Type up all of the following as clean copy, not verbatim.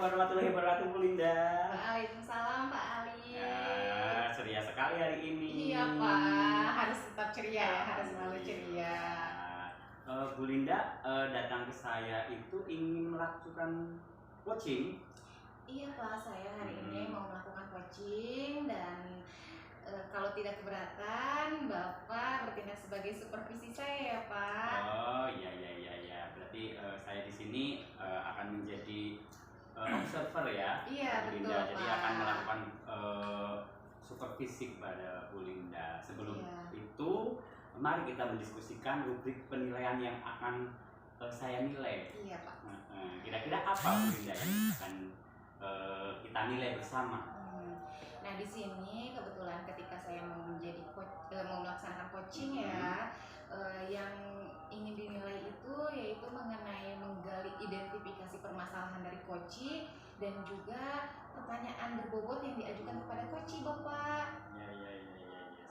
warahmatullahi wabarakatuh, Bu Linda. Waalaikumsalam Pak Ali. Ya, ceria sekali hari ini. Iya Pak, harus tetap ceria ya, harus selalu ceria. Bu Linda datang ke saya itu ingin melakukan coaching. Iya Pak, saya hari ini mau melakukan coaching dan kalau tidak keberatan, Bapak bertindak sebagai supervisi saya ya Pak. Oh iya. Berarti saya di sini akan menjadi observer ya, Iya, Bu betul, Linda. Jadi Pak. akan melakukan supervisi kepada Bu Linda. Sebelum itu, mari kita mendiskusikan rubrik penilaian yang akan saya nilai. Iya Pak. Kira-kira apa Bu Linda yang akan kita nilai bersama? Nah di sini kebetulan ketika saya mau menjadi mau melaksanakan coaching ya, yang ingin dinilai itu yaitu mengenai menggali identifikasi permasalahan dari coach dan juga pertanyaan berbobot yang diajukan kepada coach Bapak. Ya.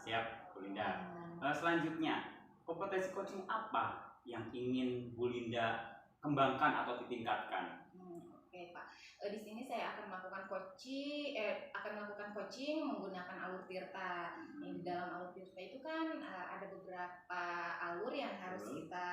Siap Bu Linda. Selanjutnya, kompetensi coaching apa yang ingin Bu Linda kembangkan atau ditingkatkan? Oke Pak, di sini saya akan melakukan coaching menggunakan alur tirta. Di dalam alur tirta itu kan ada beberapa alur yang harus kita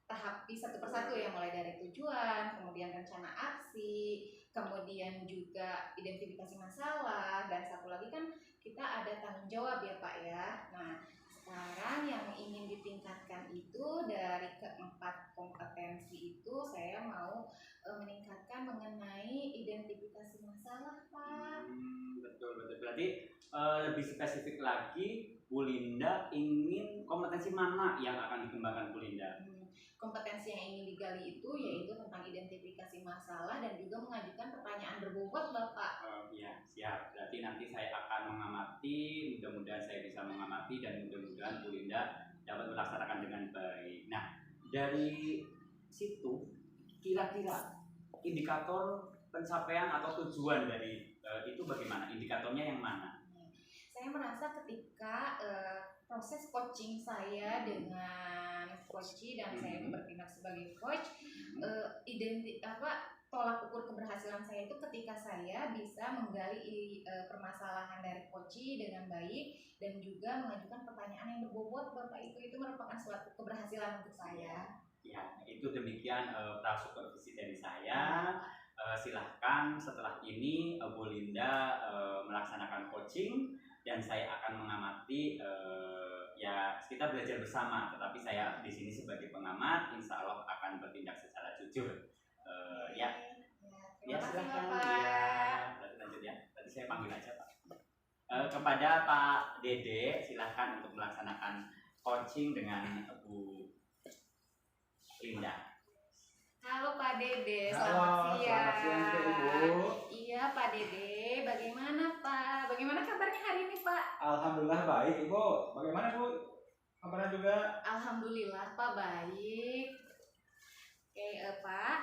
tahapi satu persatu ya, mulai dari tujuan, kemudian rencana aksi, kemudian juga identifikasi masalah, dan satu lagi kan kita ada tanggung jawab ya Pak ya. Nah sekarang yang ingin ditingkatkan itu dari keempat kompetensi itu saya mau meningkatkan mengenai identifikasi masalah Pak. Betul. Berarti lebih spesifik lagi, Bu Linda ingin kompetensi mana yang akan dikembangkan Bu Linda? Kompetensi yang ingin digali itu yaitu tentang identifikasi masalah dan juga mengajukan pertanyaan berbobot Bapak. Ya siap. Berarti nanti saya akan mengamati, mudah-mudahan saya bisa mengamati dan mudah-mudahan Bu Linda dapat melaksanakan dengan baik. Nah dari situ kira-kira indikator pencapaian atau tujuan dari itu bagaimana? Indikatornya yang mana? Saya merasa ketika proses coaching saya dengan coach dan saya bertindak sebagai coach, tolak ukur keberhasilan saya itu ketika saya bisa menggali permasalahan dari coach dengan baik dan juga mengajukan pertanyaan yang berbobot Bapak, itu merupakan suatu keberhasilan untuk saya. Ya, itu demikian supervisi dari saya. Silahkan setelah ini Bu Linda melaksanakan coaching dan saya akan mengamati. Ya kita belajar bersama, tetapi saya di sini sebagai pengamat, insya Allah akan bertindak secara jujur. Ya silahkan ya. Lanjut ya. Tadi saya panggil aja Pak. Kepada Pak Dede, silahkan untuk melaksanakan coaching dengan Bu Linda. Halo Pak Dede, selamat siang Ibu. Iya Pak Dede, bagaimana Pak? Bagaimana kabarnya hari ini Pak? Alhamdulillah baik Ibu. Bagaimana Bu? Kabarnya juga? Alhamdulillah Pak baik. Oke Pak,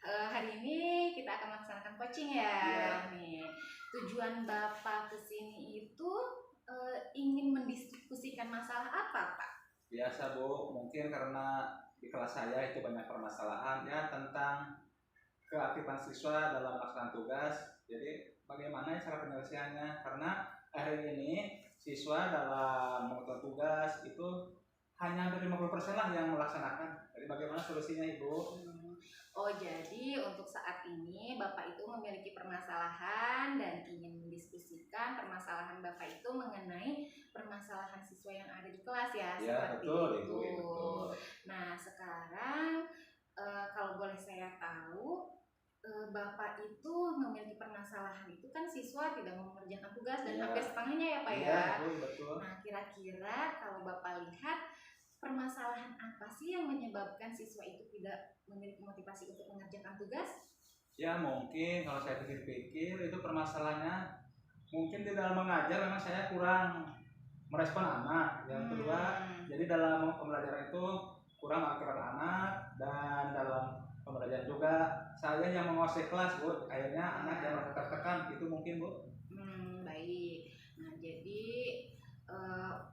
hari ini kita akan melaksanakan coaching ya. Nih, tujuan Bapak kesini itu ingin mendiskusikan masalah apa Pak? Biasa Bu, mungkin karena di kelas saya itu banyak permasalahan ya tentang keaktifan siswa dalam melaksanakan tugas. Jadi bagaimana cara penyelesaiannya? Karena hari ini siswa dalam melakukan tugas itu hanya hampir 50% lah yang melaksanakan. Jadi bagaimana solusinya Ibu? Oh jadi untuk saat ini Bapak itu memiliki permasalahan dan ingin mendiskusikan permasalahan Bapak itu mengenai permasalahan siswa yang ada di kelas ya? Ya betul Ibu. Betul. Nah sekarang kalau boleh saya tahu, Bapak itu memiliki permasalahan itu kan siswa tidak mengerjakan tugas dan hampir setengahnya ya Pak ya? Betul. Nah kira-kira kalau Bapak lihat permasalahan apa sih yang menyebabkan siswa itu tidak memiliki motivasi untuk mengerjakan tugas? Ya mungkin kalau saya pikir-pikir itu permasalahannya mungkin di dalam mengajar memang saya kurang merespon anak. Yang kedua, jadi dalam pembelajaran itu kurang mengajarkan anak dan dalam pembelajaran juga saya yang menguasai kelas Bu. Akhirnya anak yang merasa tertekan itu mungkin Bu. Baik. Nah jadi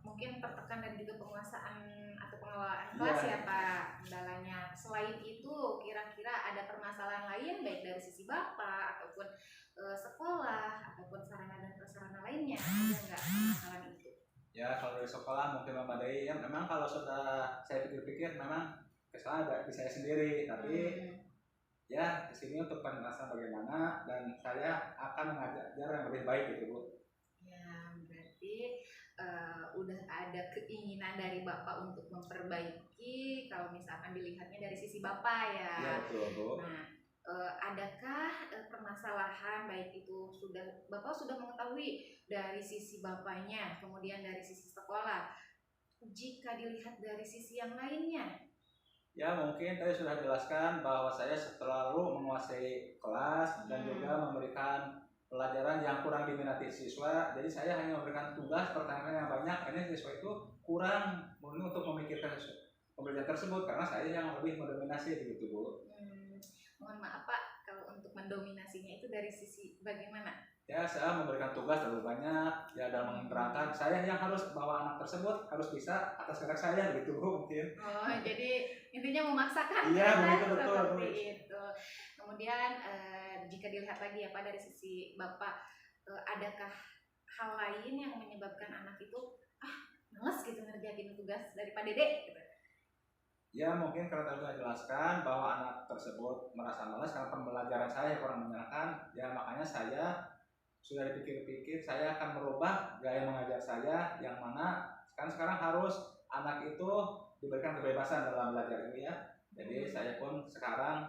mungkin tertekan dan juga penguasaan atau pengelolaan kelas ya Pak kendalanya. Selain itu kira-kira ada permasalahan lain baik dari sisi Bapak dari sekolah mungkin memadai. Ya memang kalau sudah saya pikir-pikir memang kesalahan ada di saya sendiri, tapi ya kesini untuk penjelasan bagaimana, dan saya akan mengajar yang lebih baik gitu Bu. Ya, berarti udah ada keinginan dari Bapak untuk memperbaiki kalau misalkan dilihatnya dari sisi Bapak ya. Iya betul Bu. Nah, adakah permasalahan baik itu Bapak sudah mengetahui dari sisi Bapaknya, kemudian dari sisi sekolah, jika dilihat dari sisi yang lainnya? Ya mungkin tadi sudah jelaskan bahwa saya selalu menguasai kelas dan juga memberikan pelajaran yang kurang diminati siswa. Jadi saya hanya memberikan tugas pertanyaan yang banyak, karena siswa itu kurang untuk memikirkan pembelajaran tersebut karena saya yang lebih mendominasi begitu Bu. Mohon maaf Pak, kalau untuk mendominasinya itu dari sisi bagaimana? Ya saya memberikan tugas terlalu banyak, ya dalam menerangkan saya yang harus bawa anak tersebut harus bisa atas kehendak saya begitu Bu mungkin. Oh jadi intinya memaksakan. Iya kan? begitu betul. Seperti itu. Kemudian jika dilihat lagi ya Pak dari sisi Bapak, adakah hal lain yang menyebabkan anak itu males gitu ngerjain tugas dari Pak Dede gitu? Ya mungkin karena tadi sudah jelaskan bahwa anak tersebut merasa malas karena pembelajaran saya kurang menyenangkan. Ya makanya saya sudah dipikir-pikir saya akan merubah gaya mengajar saya, yang mana sekarang harus anak itu diberikan kebebasan dalam belajar ini ya. Jadi saya pun sekarang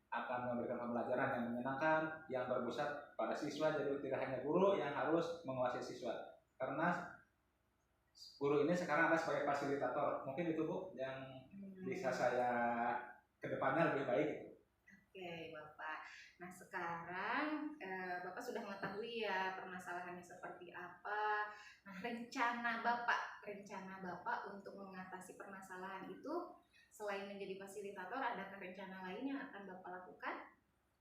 akan memberikan pembelajaran yang menyenangkan, yang berpusat pada siswa. Jadi tidak hanya guru yang harus menguasai siswa, karena guru ini sekarang ada sebagai fasilitator. Mungkin itu Bu yang bisa saya kedepannya lebih baik. Oke Bapak. Nah sekarang Bapak sudah mengetahui ya permasalahannya seperti apa. Nah rencana Bapak untuk mengatasi permasalahan itu, selain menjadi fasilitator, adakah rencana lain yang akan Bapak lakukan?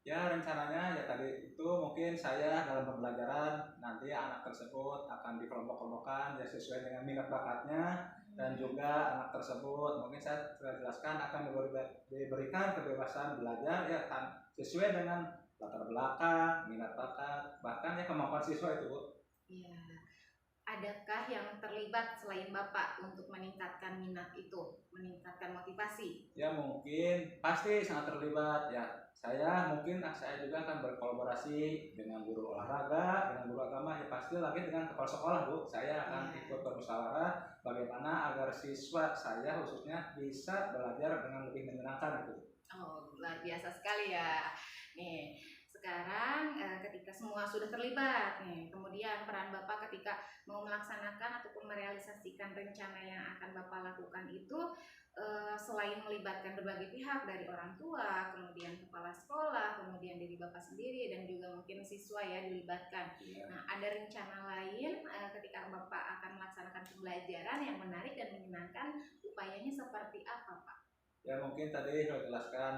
Ya rencananya ya tadi itu mungkin saya dalam pembelajaran nanti anak tersebut akan dikelompok-kelompokkan ya sesuai dengan minat bakatnya, dan juga anak tersebut mungkin saya sudah jelaskan akan diberikan kebebasan belajar ya kan sesuai dengan latar belakang, minat bakat, bahkan ya kemampuan siswa itu Bu. Iya. Adakah yang terlibat selain Bapak untuk meningkatkan minat itu, meningkatkan motivasi? Ya mungkin pasti sangat terlibat ya. Saya juga akan berkolaborasi dengan guru olahraga, dengan guru agama, ya pasti lagi dengan kepala sekolah Bu. Saya akan ikut bermusyawarah bagaimana agar siswa saya khususnya bisa belajar dengan lebih menyenangkan gitu. Oh, luar biasa sekali ya. Nih, sekarang ketika semua sudah terlibat nih, kemudian peran Bapak ketika mau melaksanakan ataupun merealisasikan rencana yang akan Bapak lakukan itu, selain melibatkan berbagai pihak dari orang tua, kemudian kepala sekolah, kemudian dari Bapak sendiri, dan juga mungkin siswa ya dilibatkan. Nah, ada rencana lain ketika Bapak akan melaksanakan pembelajaran yang menarik dan menyenangkan, upayanya seperti apa Pak? Ya mungkin tadi saya jelaskan,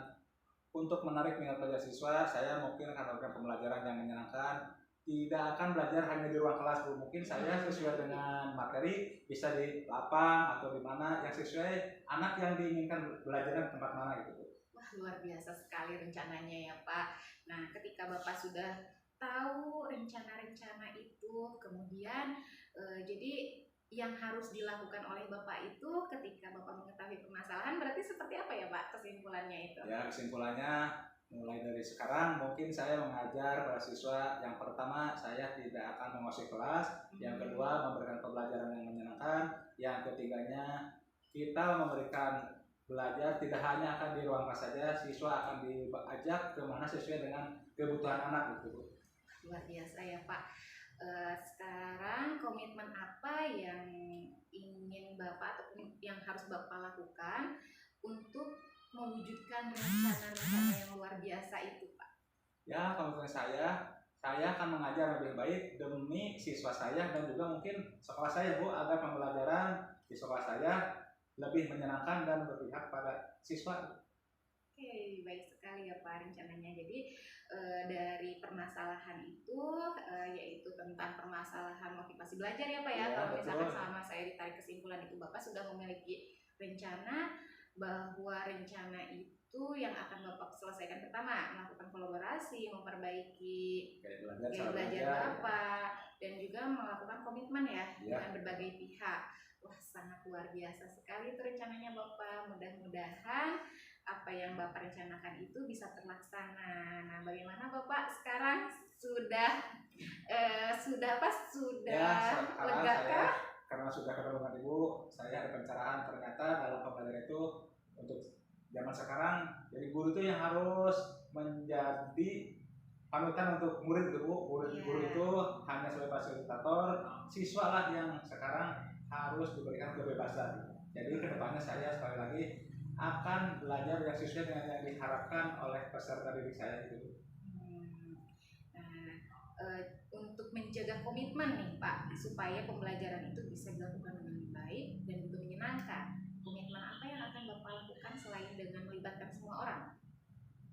untuk menarik minat belajar siswa, saya mungkin akan melakukan pembelajaran yang menyenangkan. Tidak akan belajar hanya di ruang kelas Bu. Mungkin saya sesuai dengan materi bisa di lapang atau di mana yang sesuai anak yang diinginkan belajar di tempat mana gitu Bu. Wah luar biasa sekali rencananya ya Pak. Nah ketika Bapak sudah tahu rencana-rencana itu, kemudian jadi yang harus dilakukan oleh Bapak itu ketika Bapak mengetahui permasalahan, berarti seperti apa ya Pak kesimpulannya itu? Ya kesimpulannya mulai dari sekarang mungkin saya mengajar para siswa. Yang pertama saya tidak akan menguasai kelas, yang kedua memberikan pembelajaran yang menyenangkan, yang ketiganya kita memberikan belajar tidak hanya akan di ruang kelas saja, siswa akan diajak kemana sesuai dengan kebutuhan anak gitu. Luar biasa ya Pak. Sekarang komitmen apa yang ingin Bapak ataupun yang harus Bapak lakukan untuk mewujudkan rencana-rencana yang luar biasa itu Pak? Ya komitmen saya akan mengajar lebih baik demi siswa saya dan juga mungkin sekolah saya Bu, agar pembelajaran di sekolah saya lebih menyenangkan dan berpihak pada siswa. Oke, baik sekali ya Pak rencananya. Jadi dari permasalahan itu yaitu tentang permasalahan motivasi belajar ya Pak ya. Kalau misalkan selama saya ditarik kesimpulan itu Bapak sudah memiliki rencana, bahwa rencana itu yang akan Bapak selesaikan pertama melakukan kolaborasi, memperbaiki gaya belajar Bapak, dan juga melakukan komitmen ya Ya. dengan berbagai pihak. Wah, sangat luar biasa sekali itu rencananya Bapak. Mudah-mudahan apa yang Bapak rencanakan itu bisa terlaksana. Nah, bagaimana Bapak sekarang sudah Ya, sekarang lega saya kah? karena sudah ketemu dengan Ibu, saya ada pencerahan ternyata dalam pembelajaran itu untuk zaman sekarang jadi guru itu yang harus menjadi panutan untuk murid itu Bu. Murid-guru Iya. itu hanya sebagai fasilitator, siswa lah yang sekarang harus diberikan kebebasan. Jadi kedepannya saya sekali lagi akan belajar yang sesuai dengan yang diharapkan oleh peserta didik saya itu. Nah, untuk menjaga komitmen nih Pak, supaya pembelajaran itu bisa dilakukan dengan baik dan juga menyenangkan. Komitmen apa yang akan Bapak lakukan selain dengan melibatkan semua orang?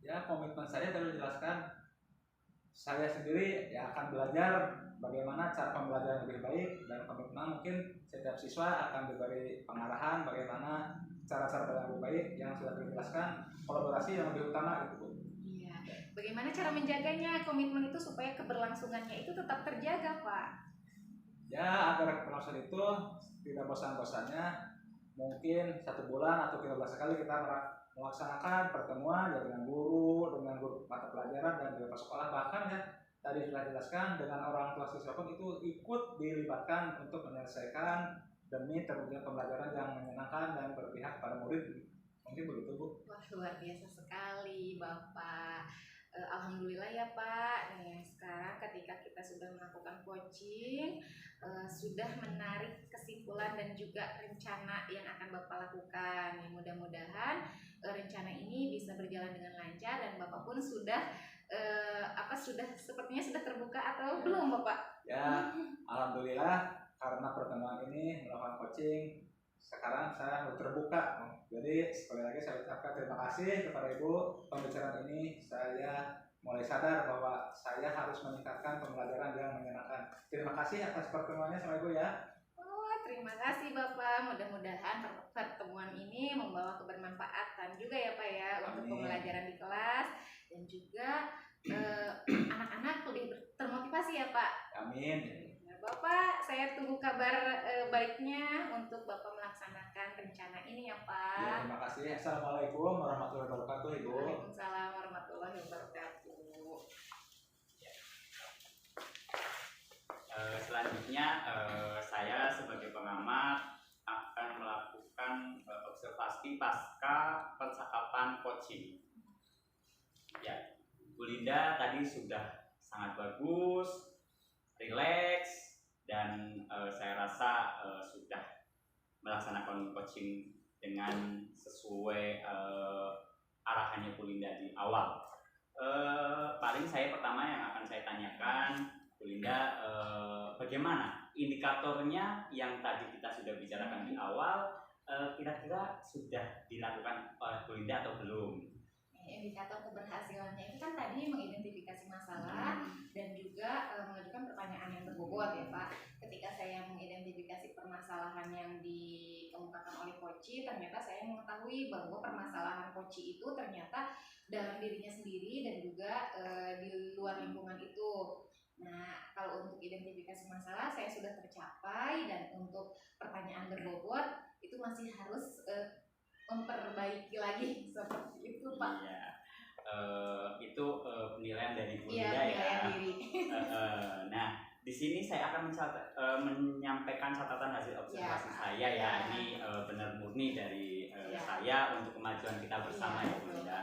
Ya, komitmen saya tadi dijelaskan, saya sendiri ya akan belajar bagaimana cara pembelajaran lebih baik, dan komitmen mungkin setiap siswa akan diberi pengarahan bagaimana cara-cara belajar lebih baik yang sudah dijelaskan, kolaborasi yang lebih utama gitu Bu. Iya. Bagaimana cara menjaganya komitmen itu supaya keberlangsungannya itu tetap terjaga Pak? Ya, agar keberlangsungan itu tidak bosan-bosannya, mungkin 1 bulan atau 13 kali kita melaksanakan pertemuan ya dengan guru mata pelajaran dan juga sekolah, bahkan ya tadi sudah dijelaskan dengan orang tua siswa pun itu ikut dilibatkan untuk menyelesaikan demi terwujudnya pembelajaran yang menyenangkan dan berpihak pada murid. Mungkin begitu Bu. Wah, luar biasa sekali Bapak. Alhamdulillah ya Pak. Nih, sekarang ketika kita sudah melakukan coaching, sudah menarik kesimpulan dan juga rencana yang akan Bapak lakukan. Nih, mudah-mudahan rencana ini bisa berjalan dengan lancar dan Bapak pun sudah sepertinya sudah terbuka atau belum Bapak? Ya, alhamdulillah karena pertemuan ini melakukan coaching, sekarang saya terbuka. Jadi sekali lagi saya ucapkan terima kasih kepada Ibu. Pembicaraan ini saya mulai sadar bahwa saya harus meningkatkan pembelajaran yang menyenangkan. Terima kasih atas pertemuannya sama Ibu ya. Oh, terima kasih Bapak. Mudah-mudahan pertemuan ini membawa kebermanfaatan juga ya Pak ya untuk Amin. pembelajaran di kelas, dan juga anak-anak lebih termotivasi ya Pak. Amin. Nah, Bapak, saya tunggu kabar baiknya untuk Bapak melaksanakan rencana ini ya Pak. Ya, terima kasih. Assalamualaikum warahmatullahi wabarakatuh Ibu. Waalaikumsalam warahmatullahi wabarakatuh. Selanjutnya saya sebagai pengamat akan melakukan observasi pasca percakapan coaching. Ya, Bu Linda tadi sudah sangat bagus, rileks, dan saya rasa sudah melaksanakan coaching dengan sesuai arahannya Bu Linda di awal. Paling saya pertama yang akan saya tanyakan, Bu Linda, bagaimana indikatornya yang tadi kita sudah bicarakan di awal, kira-kira sudah dilakukan oleh Bu Linda atau belum? Indikator keberhasilannya itu kan tadi mengidentifikasi masalah dan juga mengajukan pertanyaan yang berbobot ya Pak. Ketika saya mengidentifikasi permasalahan yang dikemukakan oleh Koci, ternyata saya mengetahui bahwa permasalahan Koci itu ternyata dalam dirinya sendiri dan juga di luar lingkungan itu. Nah, kalau untuk identifikasi masalah saya sudah tercapai, dan untuk pertanyaan berbobot itu masih harus memperbaiki lagi seperti itu Pak. Iya, itu penilaian dari Bu Iya, Linda ya. penilaian diri. Nah, di sini saya akan menyampaikan catatan hasil observasi Ya. saya ya. Ya. Ini benar murni dari Ya. saya untuk kemajuan kita bersama Ya, ya Bu Linda.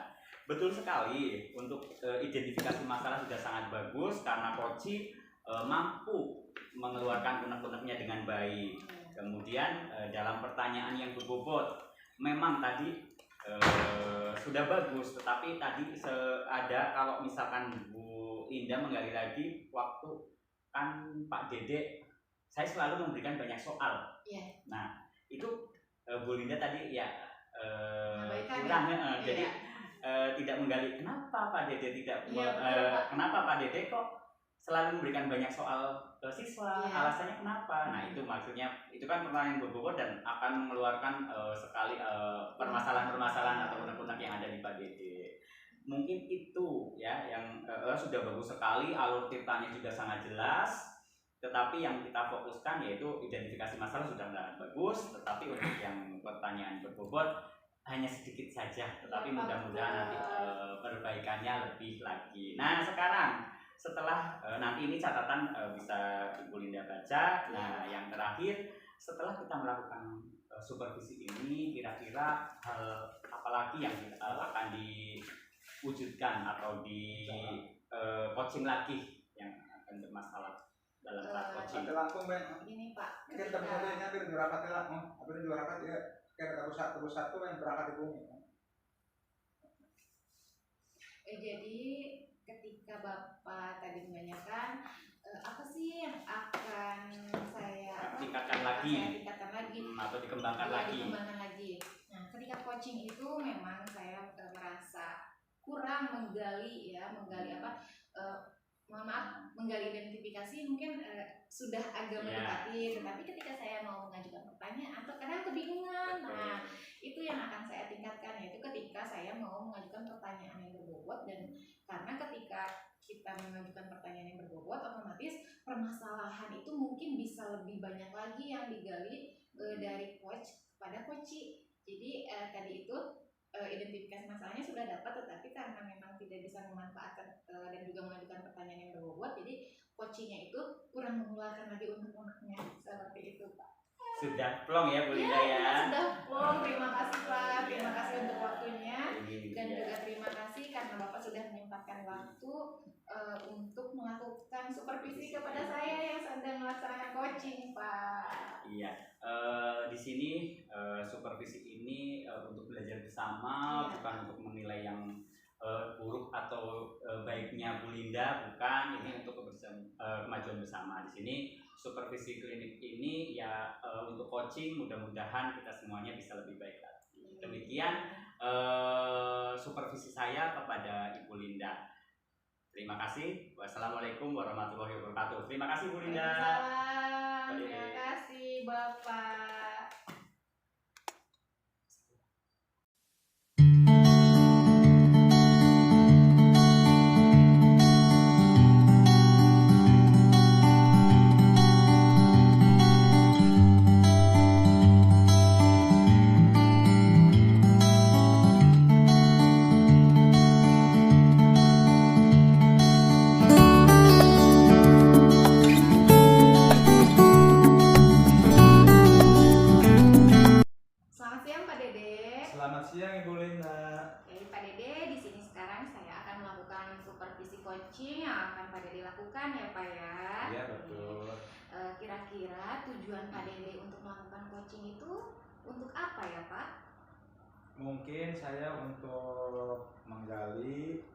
Betul sekali, untuk identifikasi masalah sudah sangat bagus karena Koci mampu mengeluarkan unek-uneknya dengan baik. Kemudian dalam pertanyaan yang berbobot, memang tadi sudah bagus, tetapi tadi ada kalau misalkan Bu Linda menggali lagi, waktu kan Pak Dede, saya selalu memberikan banyak soal. Iya. Nah, itu Bu Linda tadi ya Mengabaikan kurang ya? ya. Jadi Iya. tidak menggali kenapa Pak Dede tidak Iya, betul, Pak. kenapa Pak Dede kok selalu memberikan banyak soal ke siswa, Iya. alasannya kenapa? Nah, itu maksudnya, itu kan pertanyaan berbobot dan akan mengeluarkan sekali permasalahan-permasalahan atau unek-unek yang ada di Pak Dede. Mungkin itu ya yang sudah bagus sekali, alur ceritanya juga sangat jelas. Tetapi yang kita fokuskan yaitu identifikasi masalah sudah sangat bagus, tetapi untuk yang pertanyaan berbobot hanya sedikit saja, tetapi mudah-mudahan nanti perbaikannya lebih lagi. Nah sekarang setelah nanti ini catatan bisa Ibu Linda baca. Nah yang terakhir, setelah kita melakukan supervisi ini, kira-kira hal apalagi yang akan diwujudkan atau di coaching lagi yang akan bermasalah dalam saat coaching? Langsung Ben. Ini Pak. Kita bisa biar berangkat lah, apa ini berangkat ya? Kayak terus satu yang berangkat di bumi. Jadi ketika Bapak tadi menanyakan apa sih yang akan saya tingkatkan lagi atau dikembangkan lagi. Nah, ketika coaching itu memang saya merasa kurang menggali menggali identifikasi mungkin sudah agak mendekati, tetapi ketika saya mau mengajukan pertanyaan terkadang kebingungan. Nah, itu yang akan saya tingkatkan, yaitu ketika saya mau mengajukan pertanyaan yang berbobot, dan karena ketika kita mengajukan pertanyaan yang berbobot, otomatis permasalahan itu mungkin bisa lebih banyak lagi yang digali dari coach kepada coachee. Jadi tadi itu identifikasi masalahnya sudah dapat, tetapi karena memang tidak bisa memanfaatkan dan juga mengajukan pertanyaan yang berbobot, jadi coachingnya itu kurang mengeluarkan lagi unek-uneknya, seperti itu Pak. Sudah plong ya Bu Linda ya? Sudah plong. Terima kasih Pak, terima kasih untuk waktunya, dan juga terima kasih karena Bapak sudah menyempatkan waktu untuk melakukan supervisi kepada saya yang sedang melaksanakan coaching Pak. Iya, di sini supervisi ini untuk belajar bersama, bukan untuk menilai yang buruk atau baiknya Bu Linda, bukan. Ini untuk kemajuan bersama. Di sini supervisi klinik ini ya untuk coaching, mudah-mudahan kita semuanya bisa lebih baik lagi. Demikian supervisi saya kepada Ibu Linda. Terima kasih. Wassalamualaikum warahmatullahi wabarakatuh. Terima kasih Bu Linda. Waalaikumsalam. Terima kasih Bapak. Coaching yang akan Pak Dede lakukan ya Pak ya. Iya betul. Kira-kira tujuan Pak Dede untuk melakukan coaching itu untuk apa ya Pak? Mungkin saya untuk menggali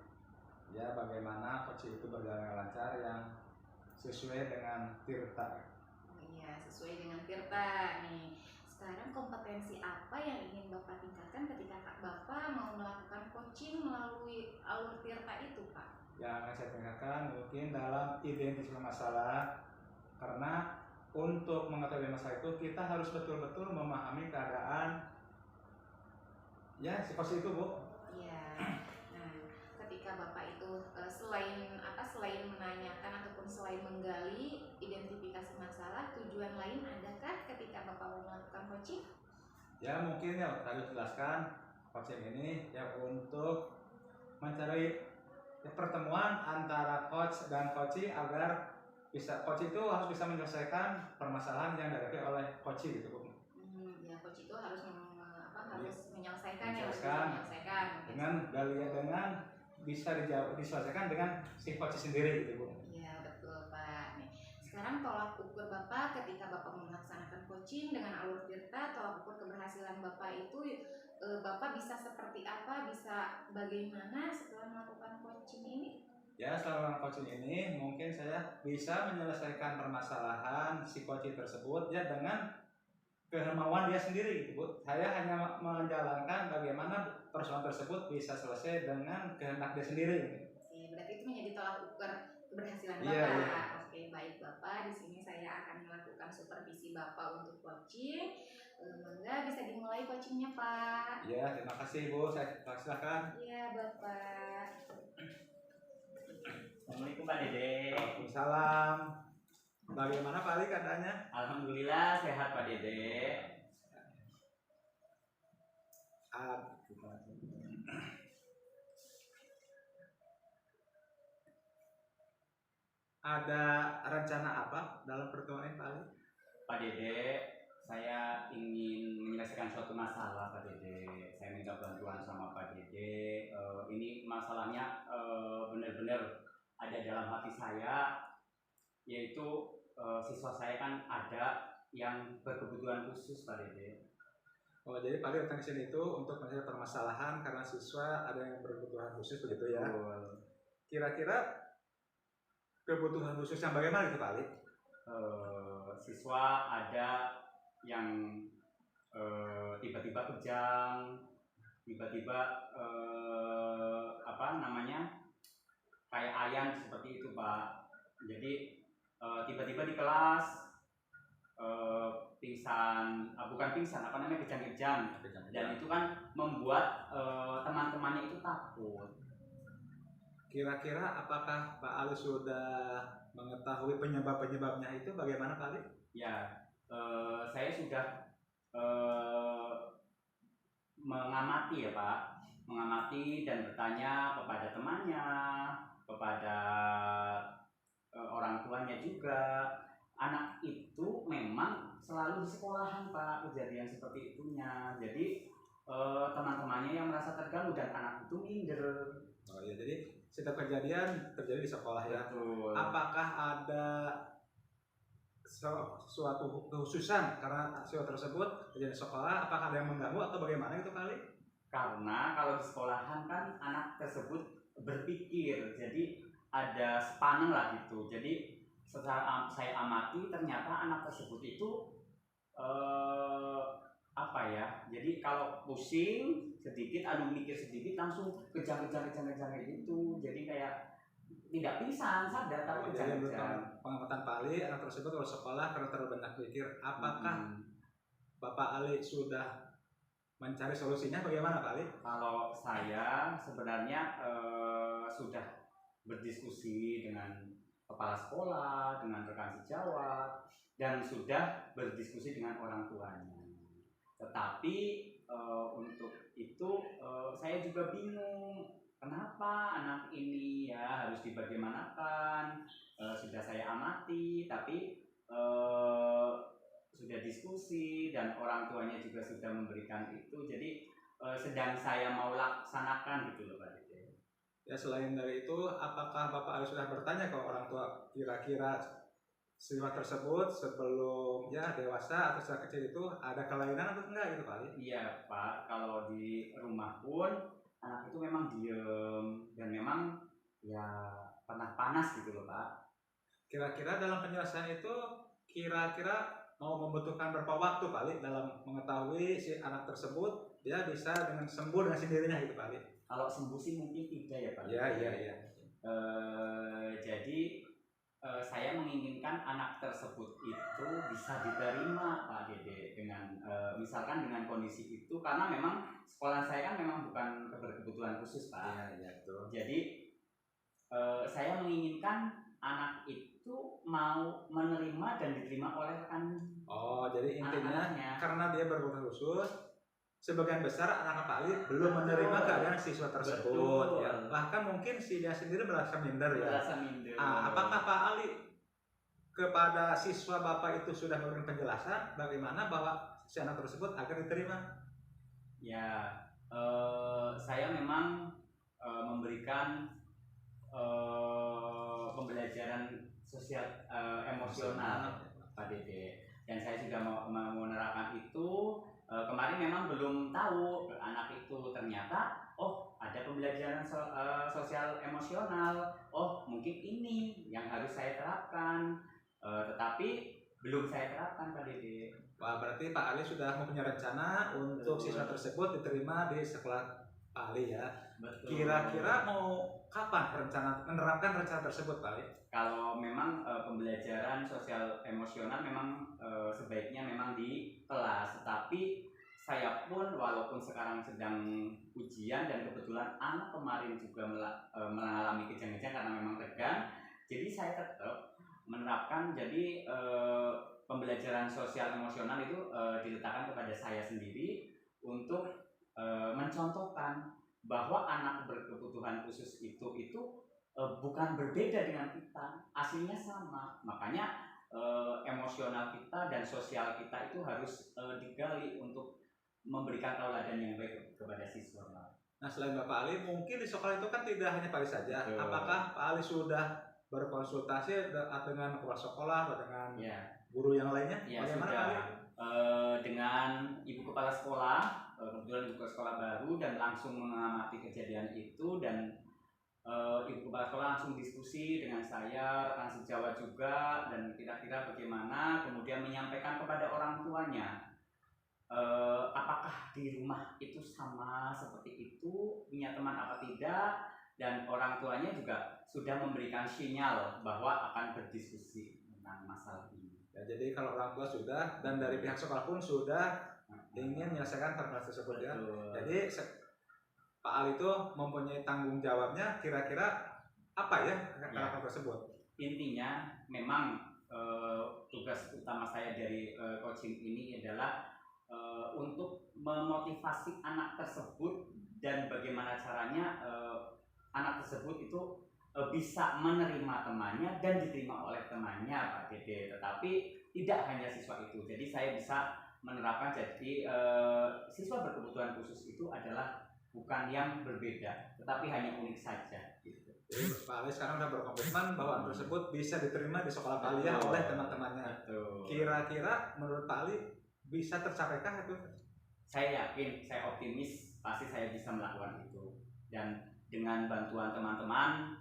ya bagaimana coaching itu berjalan lancar yang sesuai dengan Tirta. Iya, sesuai dengan Tirta nih. Sekarang kompetensi apa yang ingin Bapak tingkatkan ketika Bapak mau melakukan coaching melalui alur Tirta itu Pak? Yang akan saya tingkatkan mungkin dalam identifikasi masalah, karena untuk mengetahui masalah itu kita harus betul-betul memahami keadaan ya situasi itu Bu. Iya. Nah, ketika Bapak itu selain menanyakan ataupun selain menggali identifikasi masalah, tujuan lain adakah ketika Bapak mau melakukan coaching? Ya mungkin ya tadi jelaskan coaching ini ya untuk mencari pertemuan antara coach dan coachee agar coach itu harus bisa menyelesaikan permasalahan yang dihadapi oleh coachee gitu Bu. Ya coach itu harus menyelesaikan dengan bisa diselesaikan dengan si coachee sendiri gitu Bu. Iya betul Pak. Nih, sekarang tolak ukur Bapak ketika Bapak melaksanakan coaching dengan alur Tirta, tolak ukur keberhasilan Bapak itu Bapak bisa seperti apa, bisa bagaimana setelah melakukan coaching ini? Ya, setelah melakukan coaching ini mungkin saya bisa menyelesaikan permasalahan si coaching tersebut ya dengan kemauan dia sendiri gitu Bu. Saya hanya menjalankan bagaimana persoalan tersebut bisa selesai dengan kehendak dia sendiri. Oke, berarti itu menjadi tolak ukur keberhasilan Bapak. Iya. Oke, baik Bapak. Di sini saya akan melakukan supervisi Bapak untuk coaching. Mangga bisa dimulai coachingnya Pak. Iya, terima kasih Bu. Saya silakan. Iya Bapak. Assalamualaikum Pak Dede. Waalaikumsalam. Bagaimana Pak Ali keadaannya? Alhamdulillah sehat Pak Dede. Ada rencana apa dalam pertemuan ini Pak Ali? Pak Dede, saya ingin menyelesaikan suatu masalah Pak Dede. Saya minta bantuan sama Pak Dede. Ini masalahnya benar-benar ada dalam hati saya, yaitu siswa saya kan ada yang berkebutuhan khusus Pak Dede. Oh, jadi Pak Ali datang ke sini itu untuk menyelesaikan permasalahan karena siswa ada yang berkebutuhan khusus begitu ya. Kira-kira kebutuhan khusus yang bagaimana itu Pak Ali? Siswa ada yang tiba-tiba kejang, tiba-tiba apa namanya kayak ayan seperti itu Pak. Jadi tiba-tiba di kelas pingsan, bukan pingsan, apa namanya kejang-kejang, dan itu kan membuat teman-temannya itu takut. Kira-kira apakah Pak Ali sudah mengetahui penyebab-penyebabnya itu bagaimana Pak Ali? Ya, saya sudah mengamati ya Pak, mengamati dan bertanya kepada temannya, kepada orang tuanya juga. Anak itu memang selalu di sekolahan Pak, kejadian seperti itunya. Jadi teman-temannya yang merasa terganggu dan anak itu minder. Oh ya, jadi setiap kejadian terjadi di sekolah ya. Betul. Apakah ada suatu kekhususan karena siswa tersebut terjadi di sekolah? Apakah ada yang mengganggu atau bagaimana itu kali? Karena kalau di sekolahan kan anak tersebut berpikir, jadi ada sepaneng lah gitu. Jadi setelah saya amati ternyata anak tersebut itu apa ya? Jadi kalau pusing sedikit, mikir sedikit langsung kejang-kejang kayak gitu. Jadi kayak tidak pingsan, sadar tapi Jadi menurut kejang-kejang. pengamatan Pak Ali, anak tersebut kalau sekolah karena terlalu banyak pikir. Apakah Bapak Ali sudah mencari solusinya bagaimana Pak Ali? Kalau saya sebenarnya sudah berdiskusi dengan kepala sekolah, dengan rekan sejawat, dan sudah berdiskusi dengan orang tuanya. Tetapi untuk itu saya juga bingung, kenapa anak ini ya harus dibagaimanakan. Sudah saya amati, tapi sudah diskusi dan orang tuanya juga sudah memberikan itu. Jadi sedang saya mau laksanakan gitu loh Pak Dede. Ya, selain dari itu, apakah Bapak Ali sudah bertanya ke orang tua kira-kira siswa tersebut sebelum ya dewasa atau sejak kecil itu ada kelainan atau enggak gitu Pak Ali? Iya Pak, kalau di rumah pun anak itu memang diem dan memang ya pernah panas gitu loh Pak. Kira-kira dalam penyelesaian itu kira-kira mau membutuhkan berapa waktu Pak Ali dalam mengetahui si anak tersebut dia bisa dengan sembuh dengan sendirinya gitu Pak Ali? Kalau sembuh sih mungkin tidak ya Pak. Iya. Jadi saya menginginkan anak tersebut itu bisa diterima Pak Dede dengan misalkan dengan kondisi itu, karena memang sekolah saya kan memang bukan berkebutuhan khusus Pak. Iya betul. Jadi saya menginginkan anak itu mau menerima dan diterima oleh rekan. Oh, jadi intinya anak-anaknya. Karena dia berkebutuhan khusus, sebagian besar anak Pak Ali belum menerima keadaan siswa tersebut. Ya. Bahkan mungkin si dia sendiri merasa minder ya. Merasa minder. Apakah Pak Ali kepada siswa Bapak itu sudah memberikan penjelasan bagaimana bahwa si anak tersebut agar diterima? Ya, saya memang memberikan pembelajaran sosial emosional Pak Dede, dan saya sudah mau menerapkan itu. Kemarin memang belum tahu anak itu ternyata ada pembelajaran sosial emosional, mungkin ini yang harus saya terapkan, tetapi belum saya terapkan Pak Dede. Wah, berarti Pak Ali sudah mempunyai rencana untuk siswa tersebut diterima di sekolah Pak Ali ya. Betul. Kira-kira mau kapan rencana menerapkan rencana tersebut Pak Ali? Kalau memang pembelajaran sosial emosional memang sebaiknya memang di kelas, tetapi saya pun walaupun sekarang sedang ujian dan kebetulan anak kemarin juga mengalami kejang-kejang karena memang tegang, jadi saya tetap menerapkan. Jadi pembelajaran sosial emosional itu diletakkan kepada saya sendiri untuk mencontohkan bahwa anak berkebutuhan khusus itu bukan berbeda dengan kita, aslinya sama. Makanya emosional kita dan sosial kita itu harus digali untuk memberikan tauladan yang baik kepada siswa. Nah, selain Bapak Ali, mungkin di sekolah itu kan tidak hanya Pak Ali saja. Betul. Apakah Pak Ali sudah berkonsultasi dengan kepala sekolah atau dengan guru yang lainnya? Ya, bagaimana sudah. Pak Ali? Dengan ibu kepala sekolah, kebetulan ibu kepala sekolah baru, dan langsung mengamati kejadian itu, dan ibu kepala sekolah langsung diskusi dengan saya, rekan sejawat juga, dan kira-kira bagaimana, kemudian menyampaikan kepada orang tuanya apakah di rumah itu sama seperti itu, punya teman apa tidak, dan orang tuanya juga sudah memberikan sinyal bahwa akan berdiskusi tentang masalah ini. Ya, jadi kalau orang tua sudah, dan dari pihak sekolah pun sudah ingin menyelesaikan permasalahan tersebut ya. Jadi Pak Ali itu mempunyai tanggung jawabnya, kira-kira apa ya hal tersebut? Intinya memang tugas utama saya dari coaching ini adalah untuk memotivasi anak tersebut, dan bagaimana caranya anak tersebut itu bisa menerima temannya dan diterima oleh temannya, Pak Dede. Tetapi tidak hanya siswa itu, jadi saya bisa menerapkan, jadi siswa berkebutuhan khusus itu adalah bukan yang berbeda, tetapi hanya unik saja gitu. Jadi Pak Ali sekarang sudah berkomitmen bahwa anak tersebut bisa diterima di sekolah Pak Ali oleh teman-temannya. Kira-kira menurut Pak Ali bisa tercapaikah itu? Saya yakin, saya optimis pasti saya bisa melakukan itu, dan dengan bantuan teman-teman,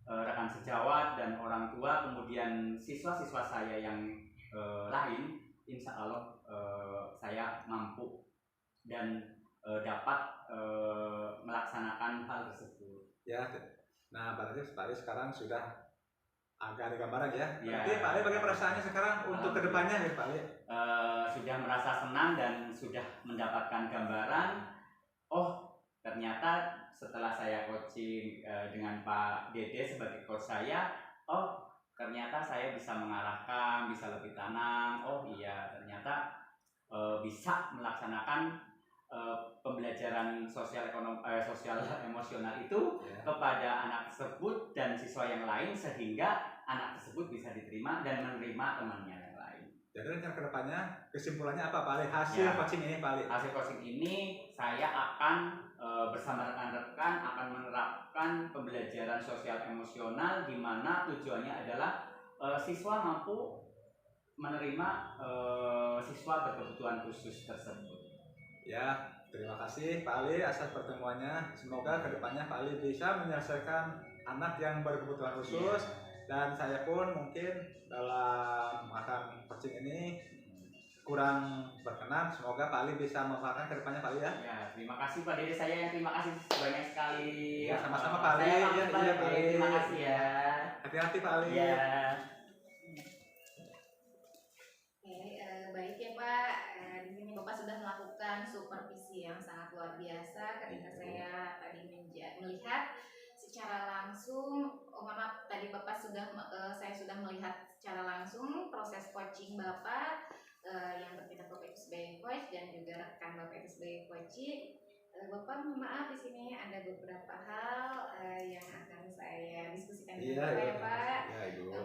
rekan sejawat dan orang tua, kemudian siswa-siswa saya yang lain, insya Allah saya mampu dan dapat melaksanakan hal tersebut. Ya, nah berarti Pak Ali sekarang sudah agak ada gambaran ya. Ya. Berarti Pak Ali bagaimana perasaannya sekarang untuk kedepannya ya Pak Ali? Sudah merasa senang dan sudah mendapatkan gambaran. Oh, ternyata setelah saya coaching dengan Pak Dede sebagai coach saya, oh ternyata saya bisa mengarahkan, bisa lebih tenang. Oh iya, ternyata bisa melaksanakan pembelajaran sosial emosional itu kepada anak tersebut dan siswa yang lain, sehingga anak tersebut bisa diterima dan menerima temannya yang lain. Jadi rencana kedepannya, kesimpulannya apa Pak Ali? Hasil coaching ini Pak Ali? Hasil coaching ini saya akan bersama rekan-rekan akan menerapkan pembelajaran sosial emosional, di mana tujuannya adalah siswa mampu menerima siswa berkebutuhan khusus tersebut. Ya, terima kasih Pak Ali atas pertemuannya. Semoga kedepannya Pak Ali bisa menyelesaikan anak yang berkebutuhan khusus. Dan saya pun mungkin dalam makan coaching ini kurang berkenan. Semoga Pak Ali bisa memanfaatkan kedepannya Pak Ali ya. Ya, terima kasih Pak Dede. Saya yang terima kasih banyak sekali. Ya, sama-sama Pak Ali. Saya Pak Ali. Terima kasih ya. Hati-hati Pak Ali. Ya. Baik ya Pak. Di sini Bapak sudah melakukan supervisi yang sangat luar biasa ketika saya tadi melihat secara langsung. Maaf, tadi Bapak saya sudah melihat secara langsung proses coaching Bapak yang bertindak Bapak itu sebagai coach dan juga rekan Bapak itu sebagai coaching. Bapak mohon maaf, di sini ada beberapa hal yang akan saya diskusikan dengan Bapak, Pak.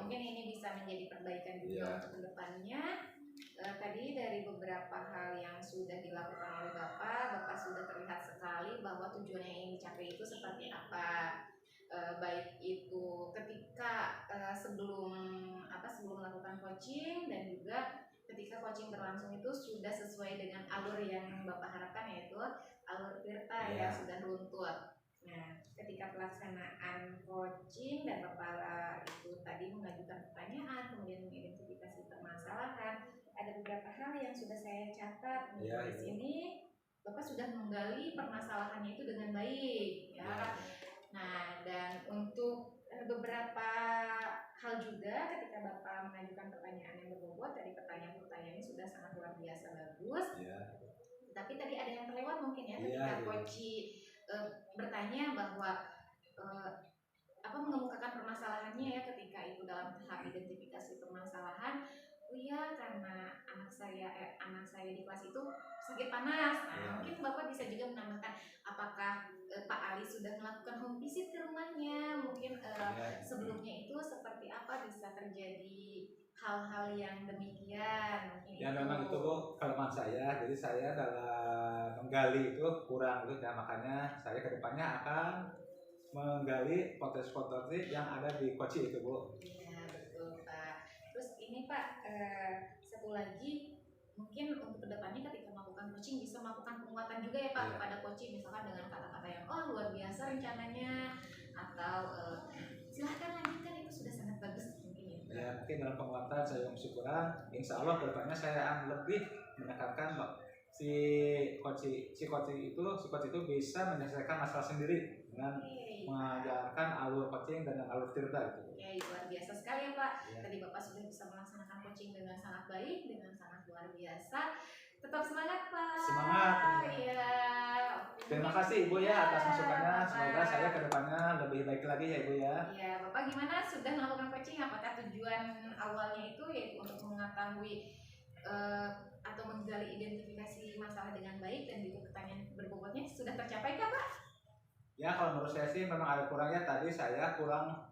Mungkin ini bisa menjadi perbaikan juga untuk kedepannya. Tadi dari beberapa hal yang sudah dilakukan oleh Bapak sudah terlihat sekali bahwa tujuan yang ingin dicapai itu seperti apa. Baik itu ketika sebelum melakukan coaching, dan juga ketika coaching berlangsung itu sudah sesuai dengan alur yang Bapak harapkan, yaitu alur Tirta yang sudah runtut. Nah, ketika pelaksanaan coaching dan Bapak itu tadi mengajukan pertanyaan, kemudian mengidentifikasi permasalahan, ada beberapa hal yang sudah saya catat di sini. Bapak sudah menggali permasalahannya itu dengan baik, ya. Nah, dan untuk beberapa hal juga ketika Bapak mengajukan pertanyaan yang berbobot, dari pertanyaan-pertanyaannya sudah sangat luar biasa bagus. Tapi tadi ada yang terlewat mungkin ya, ketika coach bertanya bahwa mengemukakan permasalahannya ya, ketika itu dalam tahap identifikasi permasalahan. Oh iya, karena anak saya di kelas itu sakit panas. Nah, mungkin Bapak bisa juga menambahkan apakah Pak Ali sudah melakukan home visit ke rumahnya, mungkin sebelumnya itu seperti apa bisa terjadi hal-hal yang demikian. Mungkin Ya memang itu Bu kelemahan saya, jadi saya dalam menggali itu kurang gitu ya, makanya saya kedepannya akan menggali potensi-potensi yang ada di Koci itu Bu. Iya betul Pak. Terus ini Pak, satu lagi mungkin untuk kedepannya ketika melakukan coaching bisa melakukan penguatan juga ya Pak kepada coaching, misalkan dengan kata-kata yang luar biasa rencananya, atau silahkan lanjutkan, itu sudah sangat bagus mungkin ya. Ya mungkin dalam penguatan saya masih kurang, insya Allah kedepannya saya akan lebih menekankan si coach itu bisa menyelesaikan masalah sendiri dengan mengajarkan alur coaching dan alur tirta gitu. Oke, luar biasa sekali ya Pak. Ya. Tadi Bapak sudah bisa melaksanakan coaching dengan sangat baik, dengan sangat luar biasa. Tetap semangat Pak. Semangat. Ya. Terima kasih Ibu ya atas masukannya. Semoga saya kedepannya lebih baik lagi ya Ibu ya. Ya Bapak gimana, sudah melakukan coaching? Apakah tujuan awalnya itu yaitu untuk mengetahui atau menggali identifikasi masalah dengan baik dan juga pertanyaan berbobotnya sudah tercapai kah Pak? Ya kalau menurut saya sih memang ada kurangnya, tadi saya kurang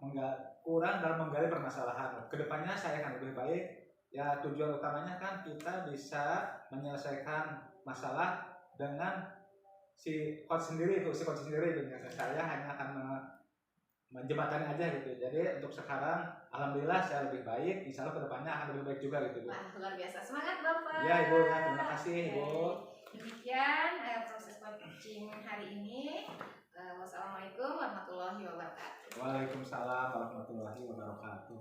dalam menggali permasalahan. Kedepannya saya akan lebih baik. Ya tujuan utamanya kan kita bisa menyelesaikan masalah dengan si coach sendiri itu, saya hanya akan menjembatani aja gitu. Jadi untuk sekarang alhamdulillah saya lebih baik, insya Allah kedepannya akan lebih baik juga gitu Bu. Wah luar biasa, semangat Bapak. Ya Ibu ya, terima kasih Ibu. Demikian proses coaching hari ini. Wassalamualaikum warahmatullahi wabarakatuh. Waalaikumsalam warahmatullahi wabarakatuh.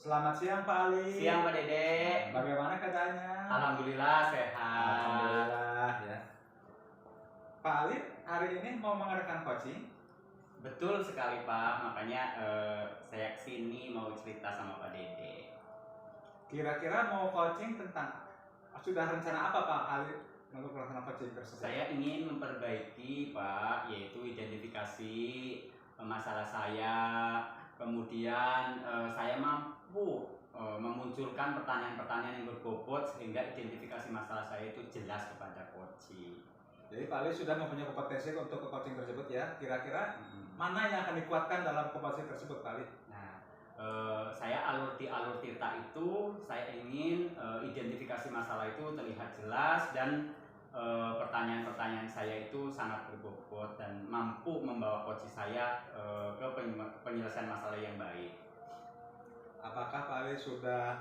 Selamat siang Pak Ali. Siang Pak Dede. Bagaimana keadaannya? Alhamdulillah sehat. Alhamdulillah ya. Pak Ali hari ini mau mengadakan coaching? Betul sekali Pak, makanya saya kesini mau cerita sama Pak Dede. Kira-kira mau coaching tentang, sudah rencana apa Pak Ali untuk melakukan coaching tersebut? Saya ingin memperbaiki Pak, yaitu identifikasi masalah saya. Kemudian saya mampu memunculkan pertanyaan-pertanyaan yang berbobot sehingga identifikasi masalah saya itu jelas kepada coaching. Jadi Pak Ali sudah mempunyai kompetensi untuk coaching tersebut ya. Kira-kira mana yang akan dikuatkan dalam kompetensi tersebut Pak Ali? Nah, saya alur tirta itu saya ingin identifikasi masalah itu terlihat jelas dan pertanyaan-pertanyaan saya itu sangat berbobot dan mampu membawa coach saya ke penyelesaian masalah yang baik. Apakah Pak Ali sudah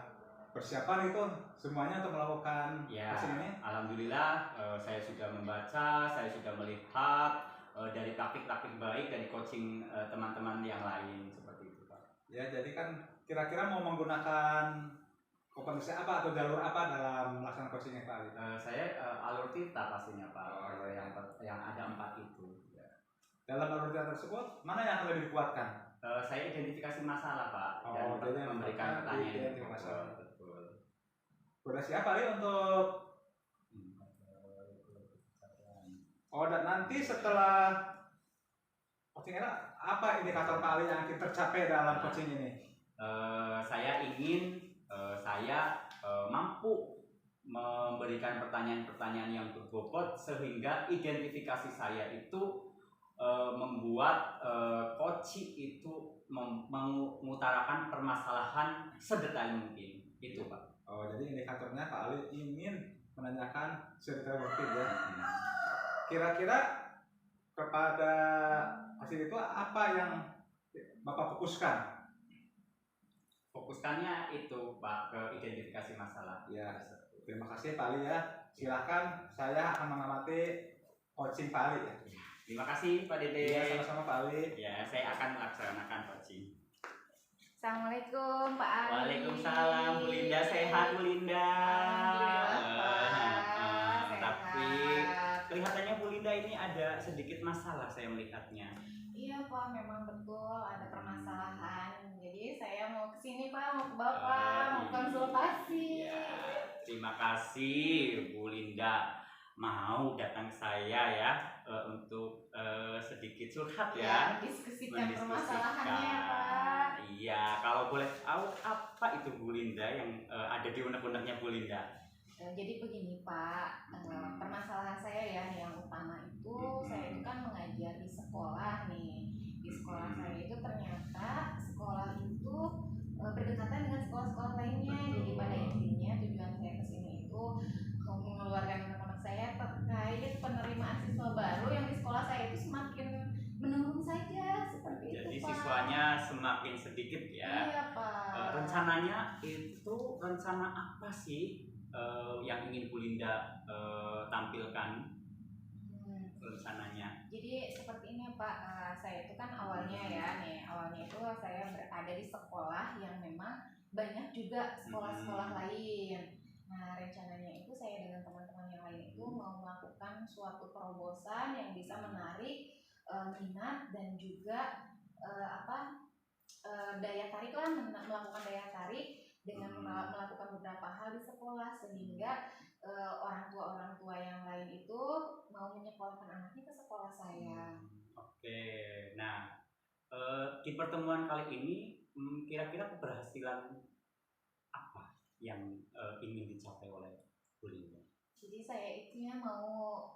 persiapan itu semuanya untuk melakukan coaching ini? Alhamdulillah saya sudah membaca, saya sudah melihat dari praktik-praktik baik dari coaching teman-teman yang lain seperti itu Pak. Ya jadi kan kira-kira mau menggunakan kompetensi apa atau jalur apa dalam melaksanakan coachingnya Pak Ali? Saya alur tirta pastinya Pak, yang ada 4 itu. Ya. Dalam alur tirta tersebut mana yang akan lebih dikuatkan? Saya identifikasi masalah Pak dan memberikan pertanyaan yang masalah. Betul. Sudah siap Pak Ali untuk dan nanti setelah coaching ini apa indikator Pak Ali yang akan tercapai dalam coaching ini? Saya ingin saya mampu memberikan pertanyaan-pertanyaan yang berbobot sehingga identifikasi saya itu membuat coach itu mengutarakan permasalahan sedetail mungkin. Itu Pak. Jadi indikatornya Pak Ali ingin menanyakan sedetail mungkin ya. Kira-kira kepada hasil itu apa yang Bapak fokuskan? Fokuskannya itu Pak ke identifikasi masalah. Ya, terima kasih Pak Ali ya. Silahkan saya akan mengamati coaching Pak Ali ya. Terima kasih Pak Dede. Ya, sama-sama Pak Ali. Ya, saya akan melaksanakan coaching. Assalamualaikum Pak Ali. Waalaikumsalam, Bu Linda sehat bermasalah saya melihatnya. Iya Pak, memang betul ada permasalahan. Jadi saya mau kesini Pak, mau ke Bapak, mau konsultasi. Ya, terima kasih Bu Linda mau datang ke saya ya untuk sedikit curhat ya. Mendiskusikan permasalahannya ya Pak. Iya, kalau boleh tahu apa itu Bu Linda yang ada di unek-uneknya Bu Linda? Jadi begini Pak, permasalahan saya ya yang utama itu saya itu kan mengajar di sekolah nih. Di sekolah saya itu ternyata sekolah itu berdekatan dengan sekolah-sekolah lainnya. Jadi pada intinya tujuan saya kesini itu mengeluarkan anak-anak saya terkait penerimaan siswa baru yang di sekolah saya itu semakin menurun saja seperti Jadi itu Pak. siswanya semakin sedikit ya. Iya Pak. Rencananya itu rencana apa sih yang ingin Bu Linda tampilkan rencananya? Jadi seperti ini Pak, saya itu kan awalnya itu saya berada di sekolah yang memang banyak juga sekolah-sekolah lain. Nah rencananya itu saya dengan teman-teman yang lain itu mau melakukan suatu terobosan yang bisa menarik minat dan juga daya tarik lah, melakukan daya tarik dengan melakukan beberapa hal di sekolah sehingga orang tua yang lain itu mau menyekolahkan anaknya ke sekolah saya. Oke, nah di pertemuan kali ini kira-kira keberhasilan apa yang ingin dicapai oleh Bu Linda? Jadi saya itu ya mau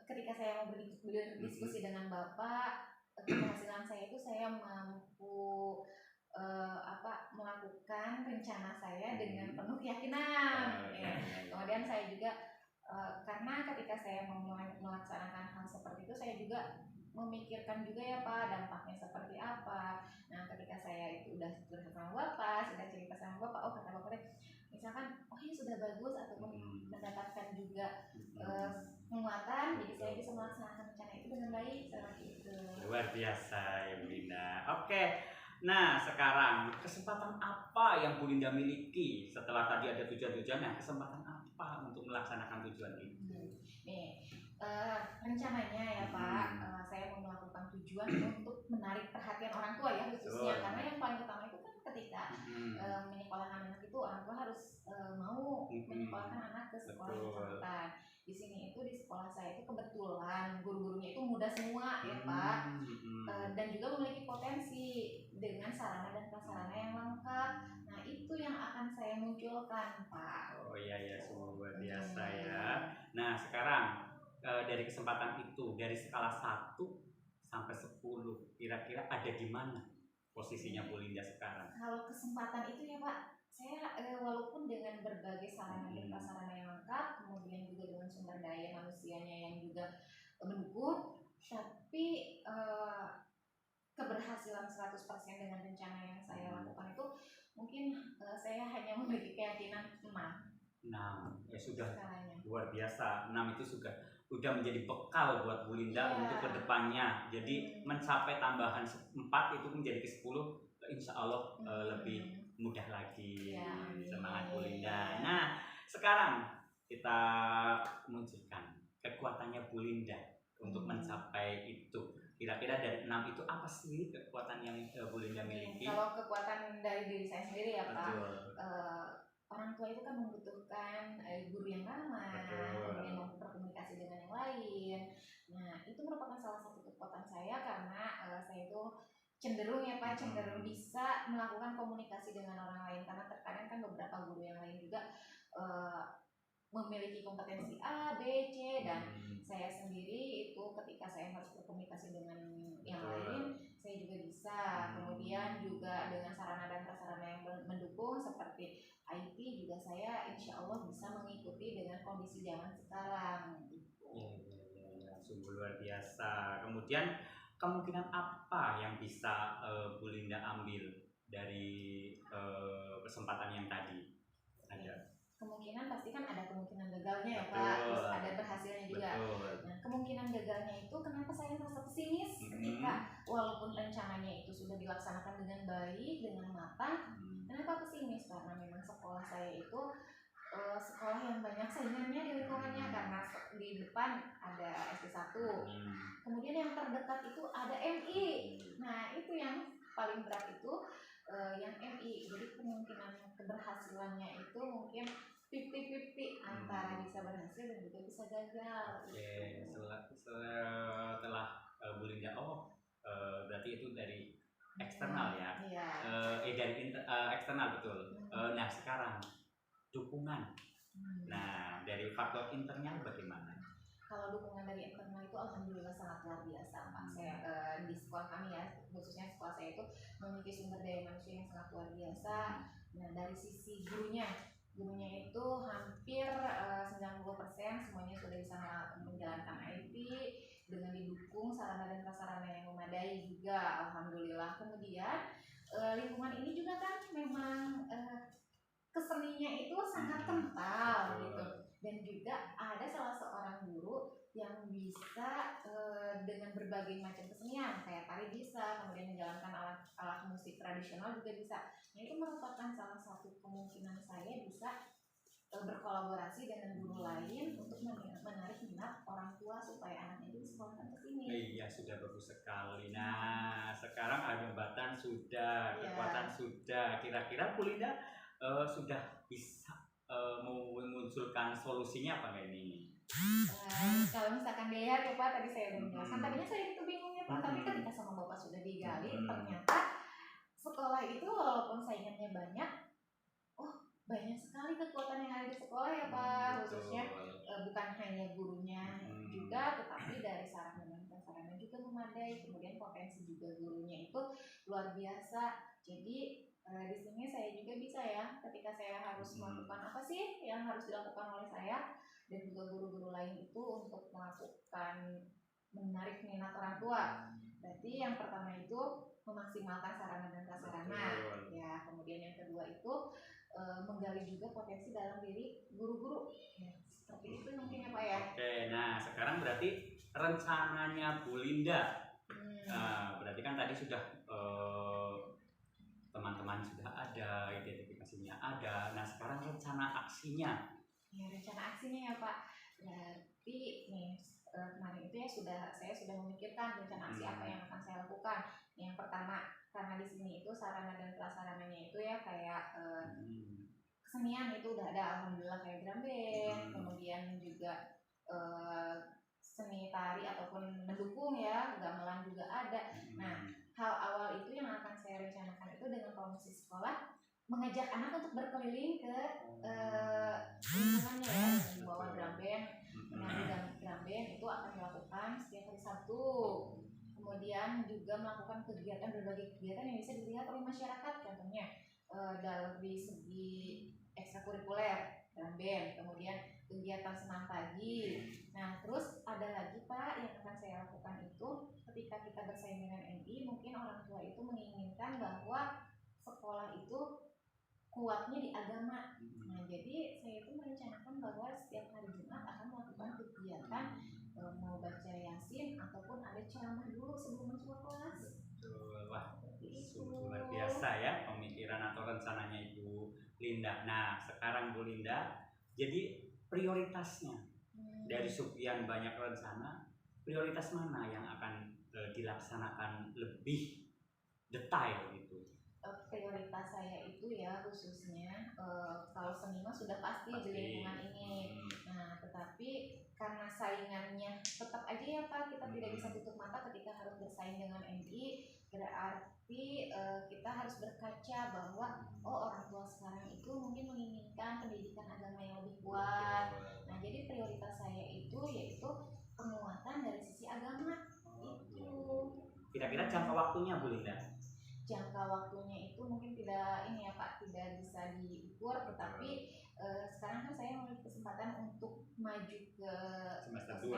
ketika saya mau berdiskusi dengan Bapak, keberhasilan saya itu saya mampu melakukan rencana saya dengan penuh keyakinan. Kemudian saya juga karena ketika saya mau melaksanakan hal seperti itu saya juga memikirkan juga ya Pak dampaknya seperti apa. Nah ketika saya itu udah cerita sama Bapak, sudah cerita sama Bapak, oh kata Bapak misalkan ini sudah bagus ataupun mendapatkan juga penguatan, jadi saya bisa melaksanakan rencana itu dengan baik seperti itu. Luar biasa ya Bu Linda. Oke. Nah sekarang kesempatan apa yang Bu Linda miliki setelah tadi ada tujuan-tujuannya? Kesempatan apa untuk melaksanakan tujuan itu? Rencananya ya Pak, saya mau melakukan tujuan untuk menarik perhatian orang tua ya khususnya karena yang paling utama itu kan ketika menyekolahkan anak itu orang tua harus mau menyekolahkan anak ke sekolah yang bersangkutan. Di sini itu di sekolah saya itu kebetulan guru-gurunya itu muda semua ya Pak, dan juga memiliki potensi dengan sarana dan prasarana yang lengkap. Nah itu yang akan saya munculkan Pak. Oh iya sungguh luar biasa ya. Nah sekarang dari kesempatan itu dari skala 1 sampai 10 kira-kira ada di mana posisinya Bu Linda sekarang? Kalau kesempatan itu ya Pak, saya walaupun dengan berbagai sarana dan prasarana yang lengkap, kemudian juga dengan sumber daya manusianya yang juga mendukung, tapi keberhasilan 100% dengan rencana yang saya lakukan itu mungkin saya hanya memiliki keyakinan 6 ya sudah skalanya. Luar biasa, 6 itu sudah menjadi bekal buat Bu Linda untuk kedepannya. Jadi mencapai tambahan 4 itu menjadi ke 10, insya Allah lebih mudah lagi. Semangat Bu Linda. Nah sekarang kita munculkan kekuatannya Bu Linda untuk mencapai itu. Kira-kira dari 6 itu apa sih kekuatan yang Bu Linda miliki? Kalau kekuatan dari diri saya sendiri ya Pak, orang tua itu kan membutuhkan guru yang ramah, kemudian mampu berkomunikasi dengan yang lain. Nah itu merupakan salah satu kekuatan saya karena saya itu cenderung ya Pak, cenderung bisa melakukan komunikasi dengan orang lain karena terkadang kan beberapa guru yang lain juga memiliki kompetensi A, B, C dan saya sendiri itu ketika saya harus berkomunikasi dengan yang lain saya juga bisa. Kemudian juga dengan sarana dan prasarana yang mendukung seperti IT juga saya insya Allah bisa mengikuti dengan kondisi zaman sekarang gitu. Ya, sungguh luar biasa. Kemudian kemungkinan apa yang bisa Bu Linda ambil dari kesempatan yang tadi? Ada kemungkinan pasti kan ada kemungkinan gagalnya ya Pak, terus ada berhasilnya juga. Nah kemungkinan gagalnya itu kenapa saya merasa pesimis ketika walaupun rencananya itu sudah dilaksanakan dengan baik, dengan matang, kenapa pesimis? Karena memang sekolah saya itu sekolah yang banyak saingannya di lingkungannya, karena di depan ada SD1, kemudian yang terdekat itu ada MI. Nah itu yang paling berat itu yang MI. Jadi kemungkinan keberhasilannya itu mungkin 50-50 antara bisa berhasil dan juga bisa gagal. Oke, setelah Bu Linda, berarti itu dari eksternal ya? Iya. Dari eksternal betul. Nah sekarang dukungan. Nah dari faktor internal bagaimana? Kalau dukungan dari internal itu alhamdulillah sangat luar biasa, Pak. Saya di sekolah kami ya, khususnya sekolah saya itu memiliki sumber daya manusia yang sangat luar biasa. Nah dari sisi gurunya itu hampir 90% semuanya sudah bisa menjalankan IT dengan didukung sarana dan prasarana yang memadai juga, alhamdulillah. Kemudian lingkungan ini juga kan memang keseninya itu sangat kental gitu, dan juga ada salah seorang guru yang bisa dengan berbagai macam kesenian, kayak tari bisa, kemudian menjalankan alat musik tradisional juga bisa. Nah itu merupakan salah satu kemungkinan saya bisa berkolaborasi dengan guru lain untuk menarik minat orang tua supaya anaknya itu disekolahkan ke sini. Iya sudah bagus sekali. Nah sekarang hambatan sudah, kekuatan sudah. Kira-kira Bu Linda sudah bisa memunculkan solusinya apa nggak ini? Kalau misalkan dilihat ya Pak, tadi saya udah menjelaskan. Tadinya saya itu bingungnya Pak, tapi ketika sama Bapak sudah digali, ternyata sekolah itu walaupun saingannya banyak, banyak sekali kekuatan yang ada di sekolah ya Pak, khususnya bukan hanya gurunya juga, tetapi dari sarana dan prasarana juga memadai, kemudian potensi juga gurunya itu luar biasa. Jadi di sini saya juga bisa ya, ketika saya harus melakukan apa sih yang harus dilakukan oleh saya dan juga guru-guru lain itu untuk melakukan menarik minat orang tua. Berarti yang pertama itu memaksimalkan sarana dan prasarana, ya. Kemudian yang kedua itu menggali juga potensi dalam diri guru-guru. Ya, seperti itu mungkin ya Pak ya. Oke, nah sekarang berarti rencananya Bu Linda, berarti kan tadi sudah teman-teman sudah ada, identifikasinya ada. Nah sekarang rencana aksinya. Ya rencana aksinya ya Pak. Berarti nih kemarin itu ya saya sudah memikirkan rencana aksi apa yang akan saya lakukan. Yang pertama, karena di sini itu sarana dan prasarananya itu ya kayak kesenian itu udah ada alhamdulillah, kayak drum band, kemudian juga seni tari ataupun mendukung ya, gamelan juga ada. Nah hal awal itu yang akan saya rencanakan itu dengan komisi sekolah mengajak anak untuk berkeliling ke lingkungannya ya, membawa drum band. Menyanyi drum band itu akan dilakukan setiap hari Sabtu. Kemudian juga melakukan berbagai kegiatan yang bisa dilihat oleh masyarakat, contohnya dari segi ekstrakurikuler drum band, kemudian kegiatan senam pagi. Nah terus ada lagi Pak yang akan saya lakukan itu ketika kita bersaing dengan MI, mungkin orang tua itu menginginkan bahwa sekolah itu kuatnya di agama. Nah jadi saya itu merencanakan bahwa setiap hari Jumat akan melakukan kegiatan mau baca Yasin ataupun ada ceramah dulu sebelum masuk kelas. Wah, luar biasa ya pemikiran atau rencananya Ibu Linda. Nah sekarang Bu Linda, jadi prioritasnya dari sekian banyak rencana, prioritas mana yang akan dilaksanakan lebih detail gitu? Prioritas saya itu ya khususnya kalau seniman sudah pasti di lingkungan ini. Nah tetapi karena saingannya tetap aja ya Pak, kita tidak bisa tutup mata ketika harus bersaing dengan MI. Berarti kita harus berkaca bahwa orang tua sekarang itu mungkin menginginkan pendidikan agama yang lebih kuat. Nah jadi prioritas saya itu yaitu penguatan dari sisi agama itu. Kira-kira jangka waktunya Bu Linda? Jangka waktunya itu mungkin tidak ini ya Pak, tidak bisa diukur, tetapi sekarang kan saya memiliki kesempatan untuk maju ke semester 2.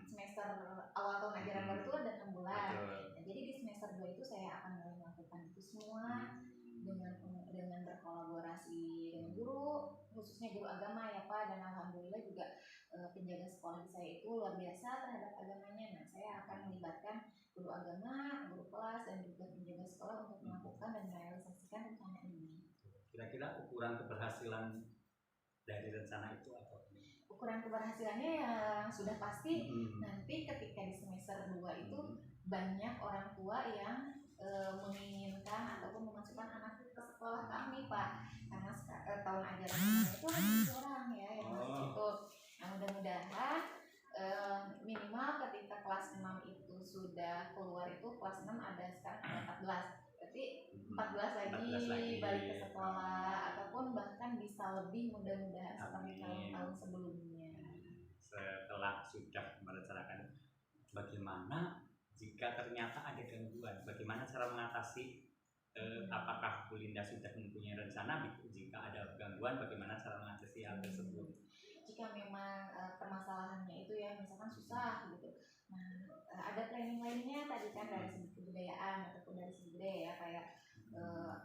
Semester awal tahun ajaran baru itu ada 6 bulan. Nah, jadi di semester 2 itu saya akan mulai melakukan itu semua dengan berkolaborasi dengan guru, khususnya guru agama ya Pak, dan alhamdulillah juga penjaga sekolah saya itu luar biasa terhadap agamanya. Nah saya akan melibatkan guru agama, guru kelas, dan juga penjaga sekolah untuk melakukan dan merealisasikan rencana ini. Kira-kira ukuran keberhasilan dari rencana itu atau ukuran keberhasilannya yang sudah pasti nanti ketika di semester 2 itu banyak orang tua yang menginginkan ataupun memasukkan anak ke sekolah kami Pak, karena tahun ajaran itu kan 7 orang ya yang masuk itu. Nah mudah-mudahan minimal ketika kelas 6 itu sudah keluar, itu kelas 6 ada sekarang ada 14, berarti 14 lagi balik ke sekolah ataupun bahkan bisa lebih, mudah-mudahan seperti tahun-tahun sebelumnya. Setelah sudah merencanakan bagaimana jika ternyata ada gangguan, bagaimana cara mengatasi, apakah Bu Linda sudah mempunyai rencana jika ada gangguan, bagaimana cara mengatasi hal tersebut? Jika memang permasalahannya itu ya misalkan susah gitu, nah ada planning lainnya tadi kan dari segi kebudayaan ataupun dari segi budaya ya, kayak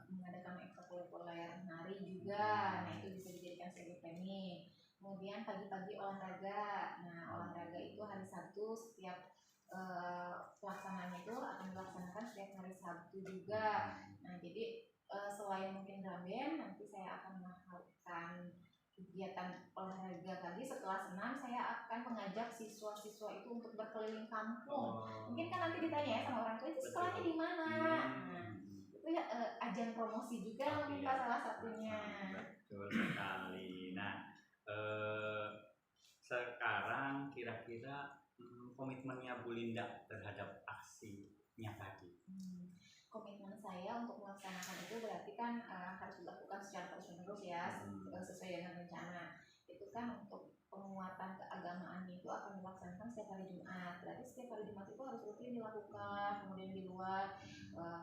mengadakan ekstrakurikuler menari juga, nah itu bisa dijadikan sebagai planning. Kemudian pagi-pagi olahraga, nah olahraga itu hari Sabtu setiap pelaksananya itu akan dilaksanakan setiap hari Sabtu juga. Nah jadi selain mungkin drum band, nanti saya akan melakukan kegiatan olahraga pagi. Setelah senam saya akan mengajak siswa-siswa itu untuk berkeliling kampung. Mungkin kan nanti ditanya ya sama orang tua, itu sekolahnya di mana? Nah, itu ya ajang promosi juga mungkin Pak salah satunya. Betul sekali. Nah sekarang kira-kira komitmennya Bu Linda terhadap aksinya tadi. Komitmen saya untuk melaksanakan itu berarti kan harus dilakukan secara terus-menerus ya, sesuai dengan rencana. Itu kan untuk penguatan keagamaan itu akan dilaksanakan setiap hari Jumat. Berarti setiap hari Jumat itu harus rutin dilakukan. Kemudian di luar,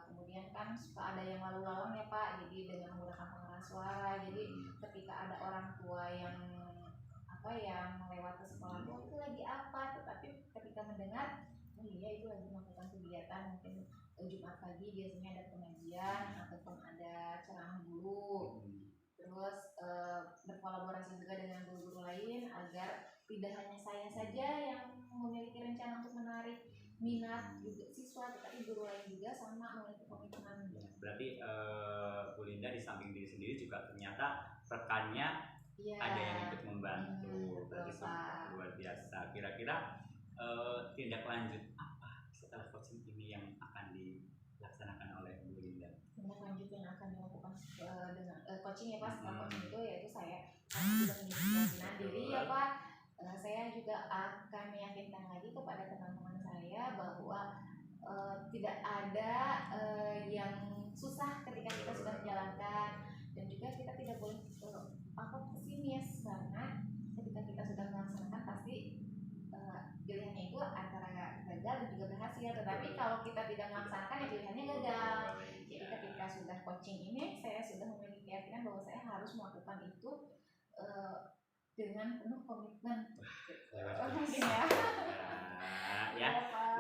kemudian kan suka ada yang lalu lalang ya Pak. Jadi dengan menggunakan pengeras suara. Jadi ketika ada orang tua yang melewati sekolah itu lagi apa, tetapi ketika mendengar oh iya itu lagi melakukan kegiatan mungkin Jumat pagi biasanya ada pengajian ataupun ada ceramah dulu, terus berkolaborasi juga dengan guru-guru lain agar tidak hanya saya saja yang memiliki rencana untuk menarik minat juga siswa, tetapi guru lain juga sama memiliki komitmen. Berarti Bu Linda di samping diri sendiri juga ternyata rekannya ada yang ikut membantu. Berarti luar biasa. Kira-kira tindak lanjut apa setelah coaching ini yang akan dilaksanakan oleh Bu Linda? Tindak lanjut yang akan dilakukan dengan coaching ya Pak, setelah coaching itu yaitu saya sudah menyediakan diri ya Pak. Saya juga akan meyakinkan lagi kepada teman-teman saya bahwa tidak ada yang susah ketika kita sudah menjalankan, dan juga kita tidak boleh pesimis, karena ketika kita sudah melaksanakan pasti pilihannya itu antara gagal dan juga berhasil. Tetapi kalau kita tidak melaksanakan ya pilihannya gagal. Jadi ketika sudah coaching ini saya sudah memiliki keyakinan bahwa saya harus melakukan itu dengan penuh komitmen. Mungkin ya.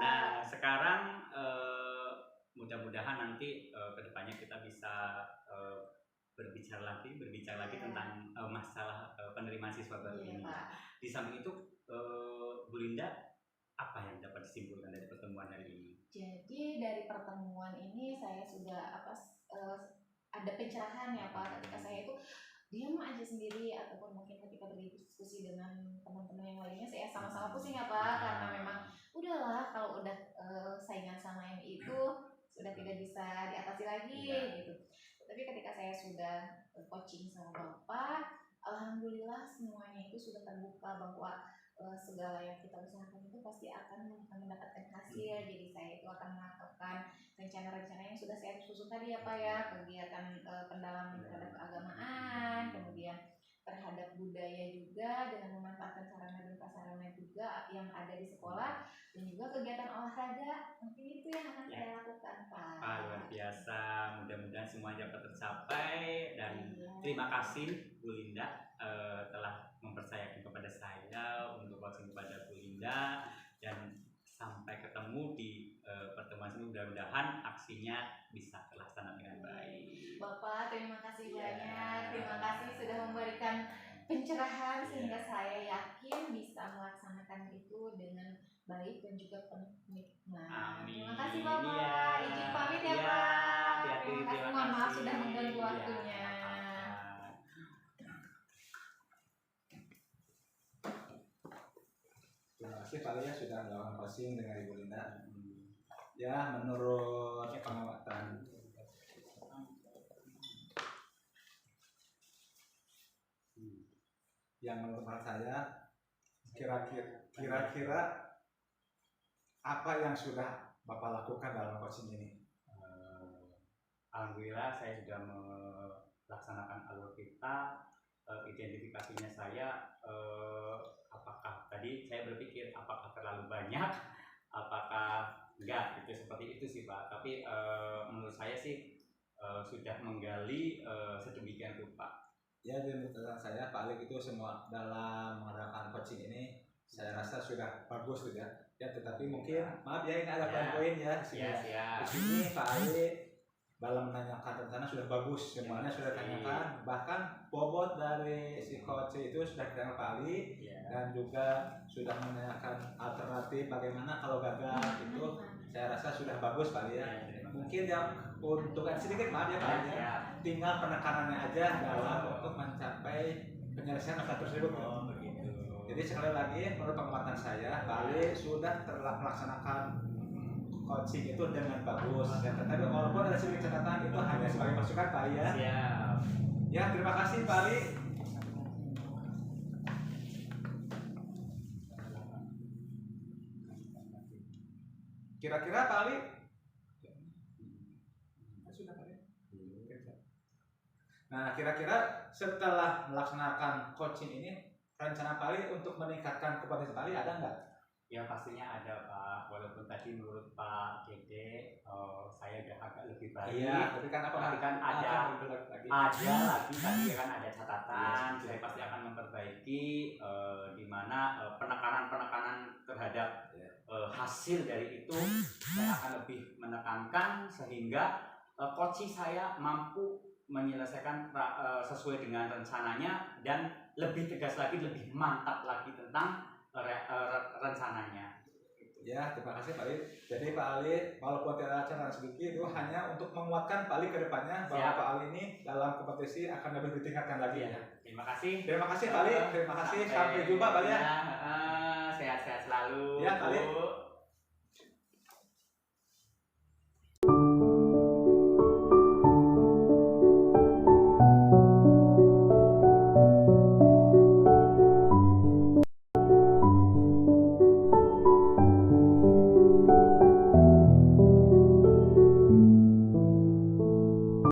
Nah sekarang mudah-mudahan nanti kedepannya kita bisa berbicara lagi tentang masalah penerimaan siswa baru ini. Di samping itu Bu Linda, apa yang dapat disimpulkan dari pertemuan hari ini? Jadi dari pertemuan ini saya sudah ada pencerahan ya Pak, ketika saya itu diam aja sendiri ataupun mungkin ketika berdiskusi dengan teman-teman yang lainnya saya sama-sama pusing ya Pak, karena memang udahlah kalau udah saingan sama yang itu sudah tidak bisa diatasi lagi gitu. Tapi ketika saya sudah coaching sama Bapak, alhamdulillah semuanya itu sudah terbuka bahwa segala yang kita usahakan itu pasti akan mendapatkan hasil. Jadi saya itu akan melakukan rencana-rencana yang sudah saya susun tadi ya Pak ya, kegiatan pendalaman terhadap keagamaan, kemudian terhadap budaya juga dengan memanfaatkan sarana dan prasarana juga yang ada di sekolah, dan juga kegiatan olahraga. Mungkin itu yang akan saya lakukan Pak. Luar biasa, mudah-mudahan semua dapat tercapai, dan terima kasih Bu Linda telah mempercayakan kepada saya untuk coaching kepada Bu Linda, dan sampai ketemu di pertemuan ini, mudah-mudahan aksinya bisa terlaksana dengan baik. Bapak terima kasih banyak, terima kasih sudah memberikan pencerahan sehingga saya yakin bisa melaksanakan itu dengan baik dan juga penuh komitmen. Terima kasih Bapak, izin pamit ya Pak. Terima kasih, mohon maaf sudah mengganggu waktunya. kasih Pak Ali ya sudah melakukan coaching dengan Ibu Linda. Ya, menurut pengamatan yang menurut saya, kira-kira apa yang sudah Bapak lakukan dalam coaching ini? Alhamdulillah saya sudah melaksanakan alur kita. Identifikasinya saya, apakah tadi saya berpikir apakah terlalu banyak, apakah enggak, itu seperti itu sih Pak. Tapi menurut saya sih sudah menggali sedemikian rupa. Ya, di menurut saya Pak Alik itu semua dalam mengadakan coaching ini saya rasa sudah bagus gitu ya. Ya, tetapi mungkin maaf ya ini ada poin-poin ya di sini. Ya. Di sini Pak Alik dalam menanyakan rencana sudah bagus, semuanya sudah ditanyakan, bahkan bobot dari si coach itu sudah ditanyakan Pak Ali dan juga sudah menanyakan alternatif bagaimana kalau gagal itu saya rasa sudah bagus Pak Ali ya. Mungkin yang untuk sedikit maaf ya Pak Ali ya, tinggal penekanannya aja dalam untuk mencapai penyelesaian masalah tersebut. Jadi sekali lagi menurut pengamatan saya Pak Ali sudah melaksanakan coaching itu dengan bagus ya, tetapi walaupun ada sedikit catatan itu hanya sebagai masukan Pak Ali ya. Siap. Ya, terima kasih Pak Ali. Kira-kira Pak Ali sudah Pak Ali? Nah, kira-kira setelah melaksanakan coaching ini rencana Pak Ali untuk meningkatkan kompetensi Pak Ali ada nggak? Ya pastinya ada Pak, walaupun tadi menurut Pak Dede saya udah agak lebih baik. Iya, tapi kan tapi kan ada lagi tadi kan ada catatan. Saya pasti akan memperbaiki di mana penekanan terhadap hasil dari itu saya akan lebih menekankan sehingga coaching saya mampu menyelesaikan sesuai dengan rencananya dan lebih tegas lagi, lebih mantap lagi tentang rencananya. Ya, terima kasih Pak Ali. Jadi Pak Ali, walaupun tidak ada catatan sedikit itu hanya untuk menguatkan Pak Ali ke depannya bahwa Pak Ali ini dalam kompetisi akan lebih ditingkatkan lagi ya. Terima kasih. Terima kasih Pak Ali. Terima kasih. Sampai jumpa Pak Ali ya. Sehat-sehat selalu. Ya, Pak Ali.